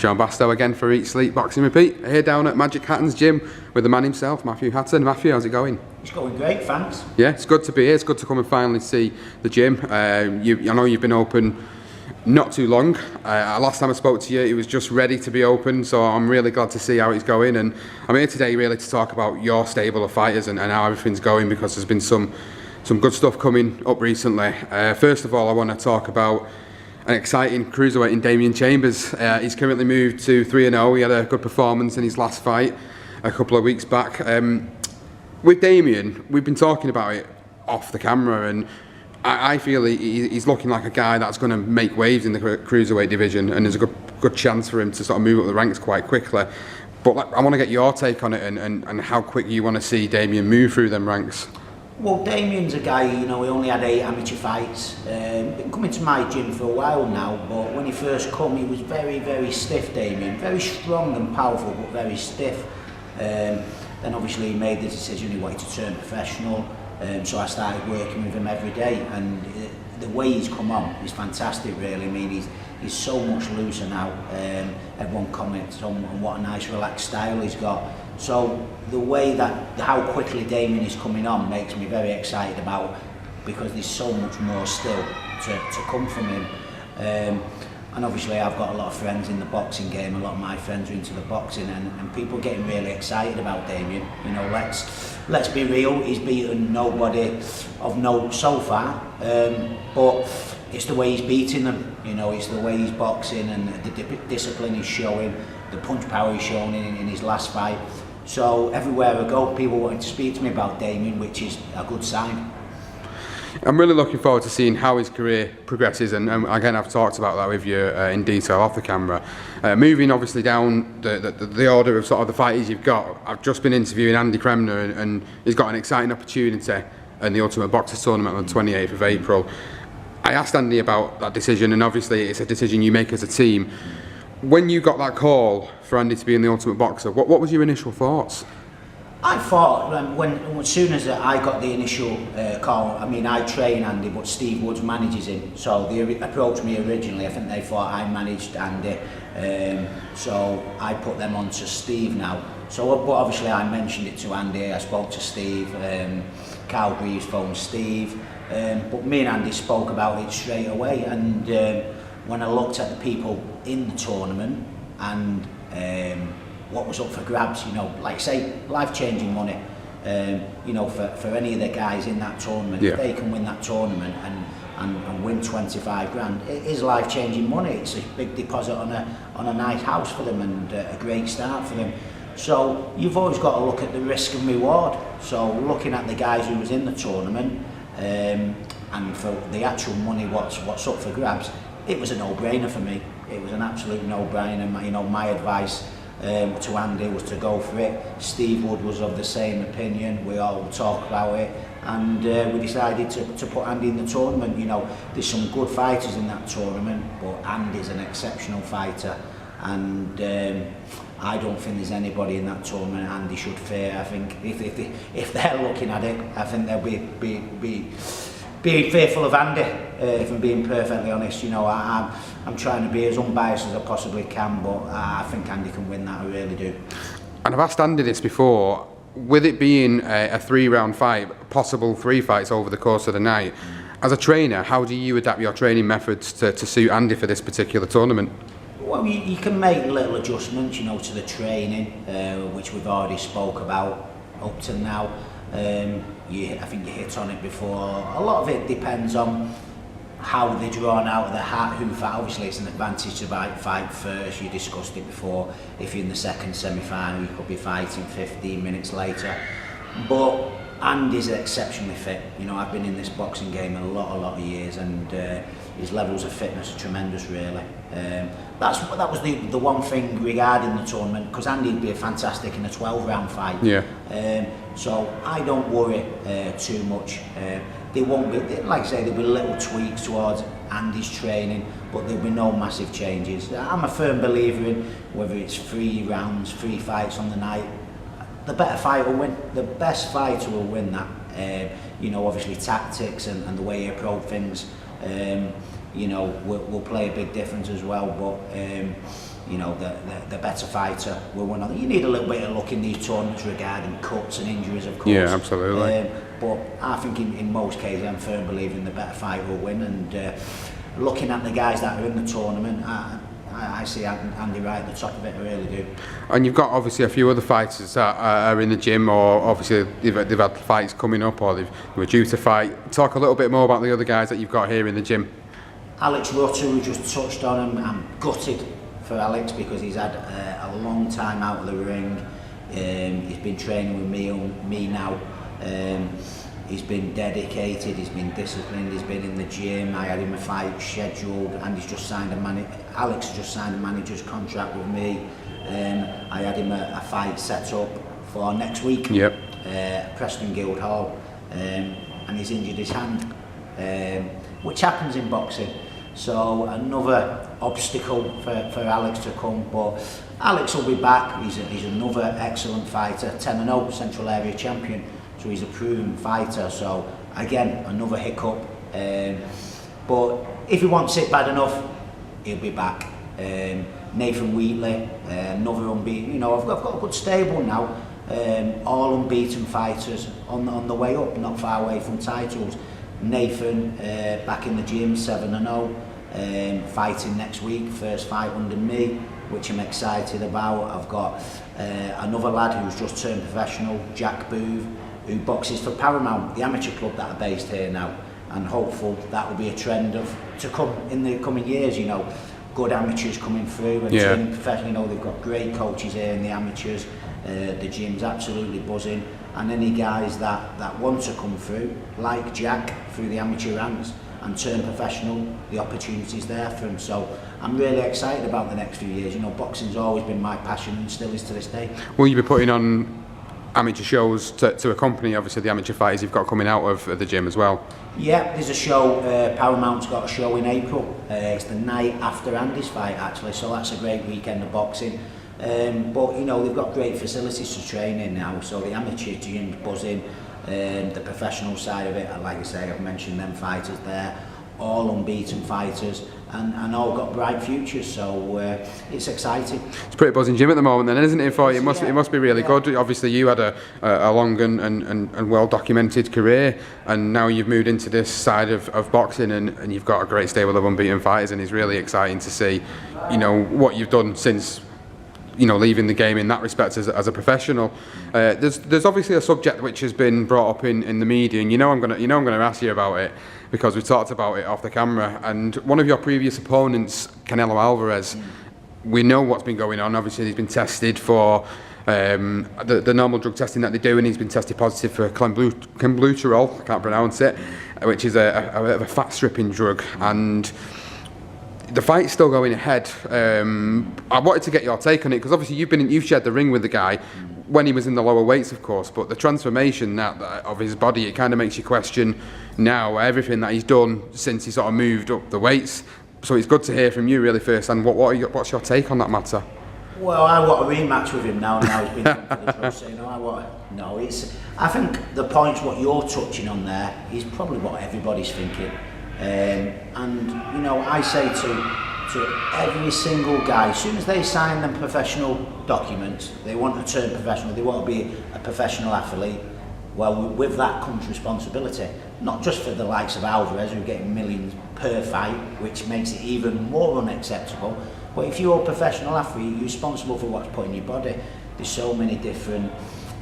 Sean Bastow again for Eat, Sleep, Boxing, Repeat. Here down at Magic Hatton's gym with the man himself, Matthew Hatton. Matthew, how's it going? It's going great, thanks. Yeah, it's good to be here. It's good to come and finally see the gym. I know you've been open not too long. Last time I spoke to you, it was just ready to be open, so I'm really glad to see how it's going. And I'm here today really to talk about your stable of fighters and how everything's going, because there's been some good stuff coming up recently. First of all, I want to talk about an exciting cruiserweight in Damien. He's currently moved to 3-0. He had a good performance in his last fight a couple of weeks back. With Damien, we've been talking about it off the camera, and I feel he's looking like a guy that's going to make waves in the cruiserweight division, and there's a good chance for him to sort of move up the ranks quite quickly. But I want to get your take on it and how quick you want to see Damien move through them ranks. Well, Damien's a guy, he only had 8 amateur fights. Been coming to my gym for a while now, but when he first come, he was very, very stiff, Damien. Very strong and powerful, but very stiff. Then obviously he made the decision he wanted to turn professional. So I started working with him every day, and the way he's come on is fantastic, really. I mean, he's so much looser now. Everyone comments on what a nice relaxed style he's got. So the way that, how quickly Damien is coming on makes me very excited about, because there's so much more still to come from him. And obviously I've got a lot of friends in the boxing game, a lot of my friends are into the boxing, and people are getting really excited about Damien. Let's be real, he's beaten nobody of note so far, but it's the way he's beating them, it's the way he's boxing and the discipline he's showing, the punch power he's shown in his last fight. So everywhere I go, people wanting to speak to me about Damien, which is a good sign. I'm really looking forward to seeing how his career progresses, and again I've talked about that with you in detail off the camera. Moving obviously down the order of sort of the fighters you've got, I've just been interviewing Andy Kremner, and he's got an exciting opportunity in the Ultimate Boxers tournament on the 28th of April. I asked Andy about that decision, and obviously it's a decision you make as a team. When you got that call for Andy to be in the Ultimate Boxer, what was your initial thoughts? I thought, as soon as I got the initial call, I mean, I train Andy, but Steve Woods manages him. So they approached me originally. I think they thought I managed Andy. So I put them on to Steve now. So, but obviously I mentioned it to Andy. I spoke to Steve. Carl Greaves phoned Steve. But me and Andy spoke about it straight away. And when I looked at the people in the tournament and what was up for grabs, like say life-changing money, for any of the guys in that tournament, if they can win that tournament and win 25 grand, it is life-changing money. It's a big deposit on a nice house for them, and a great start for them. So you've always got to look at the risk and reward. So looking at the guys who was in the tournament, and for the actual money what's up for grabs, it was a no-brainer for me. It was an absolute no-brainer. My advice to Andy was to go for it. Steve Wood was of the same opinion. We all talked about it, and we decided to put Andy in the tournament. There's some good fighters in that tournament, but Andy's an exceptional fighter, and I don't think there's anybody in that tournament Andy should fear. I think if they're looking at it, I think they'll be fearful of Andy, if I'm being perfectly honest. I'm trying to be as unbiased as I possibly can, but I think Andy can win that, I really do. And I've asked Andy this before, with it being a 3-round fight, possible 3 fights over the course of the night, as a trainer, how do you adapt your training methods to suit Andy for this particular tournament? Well, you can make little adjustments, to the training, which we've already spoke about up to now. I think you hit on it before. A lot of it depends on how they're drawn out of the hat, who fight. Obviously it's an advantage to fight first. You discussed it before. If you're in the second semi-final, you could be fighting 15 minutes later. But Andy's exceptionally fit. I've been in this boxing game a lot of years, and his levels of fitness are tremendous, really. That was the one thing regarding the tournament, because Andy would be fantastic in a 12-round fight. So I don't worry too much. There won't be, like I say, there'll be little tweaks towards Andy's training, but there'll be no massive changes. I'm a firm believer in whether it's 3 rounds, 3 fights on the night, the better fighter will win. The best fighter will win that. Obviously tactics and the way you approach things, will play a big difference as well. But you know, the better fighter will win. You need a little bit of luck in these tournaments regarding cuts and injuries, of course. Yeah, absolutely. But I think in most cases, I'm firm believer in the better fighter will win. And looking at the guys that are in the tournament, I see Andy right at the top of it, I really do. And you've got obviously a few other fighters that are in the gym, or obviously they've had fights coming up, or they were due to fight. Talk a little bit more about the other guys that you've got here in the gym. Alex Rutter, we just touched on him. I'm gutted for Alex because he's had a long time out of the ring. He's been training with me now. He's been dedicated, he's been disciplined, he's been in the gym. I had him a fight scheduled, and he's just signed Alex has just signed a manager's contract with me. I had him a fight set up for next week. Yep. Preston Guildhall, and he's injured his hand, which happens in boxing. So another obstacle for Alex to come, but Alex will be back. He's another excellent fighter, 10-0 Central Area champion. So he's a proven fighter, so again, another hiccup. But if he wants it bad enough, he'll be back. Nathan Wheatley, another unbeaten. You know, I've got a good stable now. All unbeaten fighters on the way up, not far away from titles. Nathan back in the gym, 7-0, fighting next week, first fight under me, which I'm excited about. I've got another lad who's just turned professional, Jack Booth, who boxes for Paramount, the amateur club that are based here now, and hopeful that will be a trend to come in the coming years. You know, good amateurs coming through and training professional. You know, they've got great coaches here in the amateurs. The gym's absolutely buzzing, and any guys that want to come through, like Jack, through the amateur ranks and turn professional, the opportunity's there for them. So I'm really excited about the next few years. You know, boxing's always been my passion and still is to this day. Will you be putting on amateur shows to accompany obviously the amateur fighters you've got coming out of the gym as well? Yeah, there's a show, Paramount's got a show in April. It's the night after Andy's fight actually, so that's a great weekend of boxing. But you know, they've got great facilities to train in now, so the amateur gym's buzzing. The professional side of it, like I say, I've mentioned them fighters there, all unbeaten fighters, and all got bright futures, so it's exciting. It's a pretty buzzing gym at the moment then, isn't it, for you? It must be really good. Obviously you had a long and well documented career, and now you've moved into this side of boxing, and you've got a great stable of unbeaten fighters, and it's really exciting to see, you know, what you've done since, you know, leaving the game in that respect as a professional. There's obviously a subject which has been brought up in the media, and I'm gonna ask you about it because we've talked about it off the camera. And one of your previous opponents, Canelo Alvarez, we know what's been going on. Obviously, he's been tested for the normal drug testing that they do, and he's been tested positive for clenbuterol, I can't pronounce it, which is a fat stripping drug. And the fight's still going ahead. I wanted to get your take on it because obviously you've shared the ring with the guy when he was in the lower weights, of course. But the transformation of his body, it kind of makes you question now everything that he's done since he sort of moved up the weights. So it's good to hear from you really first. And what's your take on that matter? Well, I want a rematch with him now. Now he's been for the drugs, so, you know, I think the points what you're touching on there is probably what everybody's thinking. And you know, I say to every single guy, as soon as they sign them professional documents, they want to turn professional, they want to be a professional athlete. Well, with that comes responsibility, not just for the likes of Alvarez, who are getting millions per fight, which makes it even more unacceptable, but if you're a professional athlete, you're responsible for what's put in your body. There's so many different,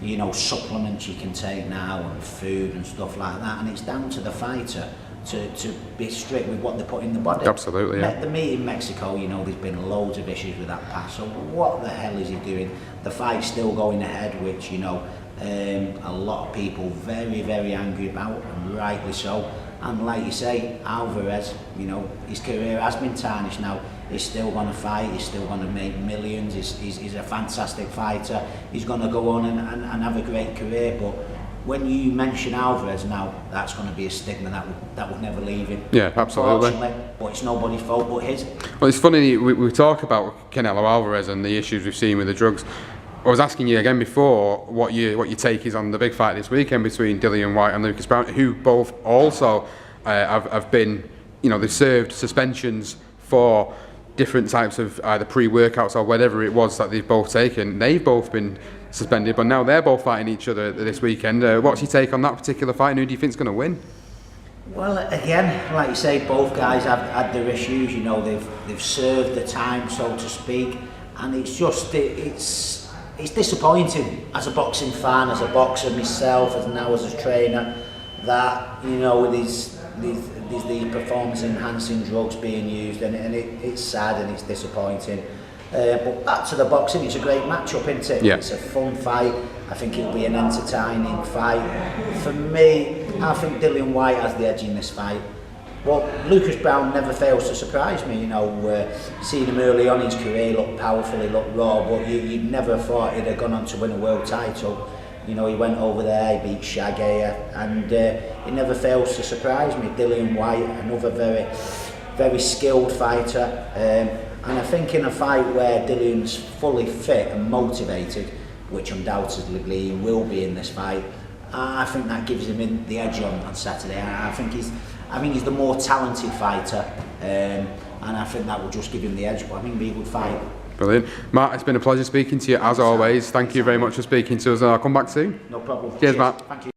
you know, supplements you can take now, and food and stuff like that, and it's down to the fighter to be strict with what they put in the body. Absolutely, yeah. The meet in Mexico, you know, there's been loads of issues with that pass, so what the hell is he doing? The fight's still going ahead, which, you know, a lot of people very, very angry about, and rightly so. And like you say, Alvarez, you know, his career has been tarnished now. He's still going to fight, he's still going to make millions, he's a fantastic fighter, he's going to go on and have a great career, but when you mention Alvarez now, that's going to be a stigma that will never leave him. Yeah, absolutely. But it's nobody's fault but his. Well, it's funny, we talk about Canelo Alvarez and the issues we've seen with the drugs. I was asking you again before what your take is on the big fight this weekend between Dillian Whyte and Lucas Browne, who both also have been, you know, they've served suspensions for different types of either pre-workouts or whatever it was that they've both taken. They've both been suspended, but now they're both fighting each other this weekend. What's your take on that particular fight, and who do you think's going to win? Well, again, like you say, both guys have had their issues. You know, they've served the time, so to speak, and it's just it's disappointing as a boxing fan, as a boxer myself, as now as a trainer, that, you know, with these performance enhancing drugs being used, and it's sad and it's disappointing. But back to the boxing, it's a great matchup, isn't it? Yeah. It's a fun fight. I think it'll be an entertaining fight. For me, I think Dillian Whyte has the edge in this fight. Well, Lucas Browne never fails to surprise me. You know, seeing him early on in his career, he looked powerful, he looked raw, but you'd never thought he'd have gone on to win a world title. You know, he went over there, he beat Shaggy, and he never fails to surprise me. Dillian Whyte, another very skilled fighter, and I think in a fight where Dillian's fully fit and motivated, which undoubtedly he will be in this fight, I think that gives him the edge on Saturday. I think he's the more talented fighter, and I think that will just give him the edge. But I think it'll be a good fight. Brilliant. Matt, it's been a pleasure speaking to you as always. Thank you very much for speaking to us, and I'll come back soon. No problem. Cheers, Matt. Thank you.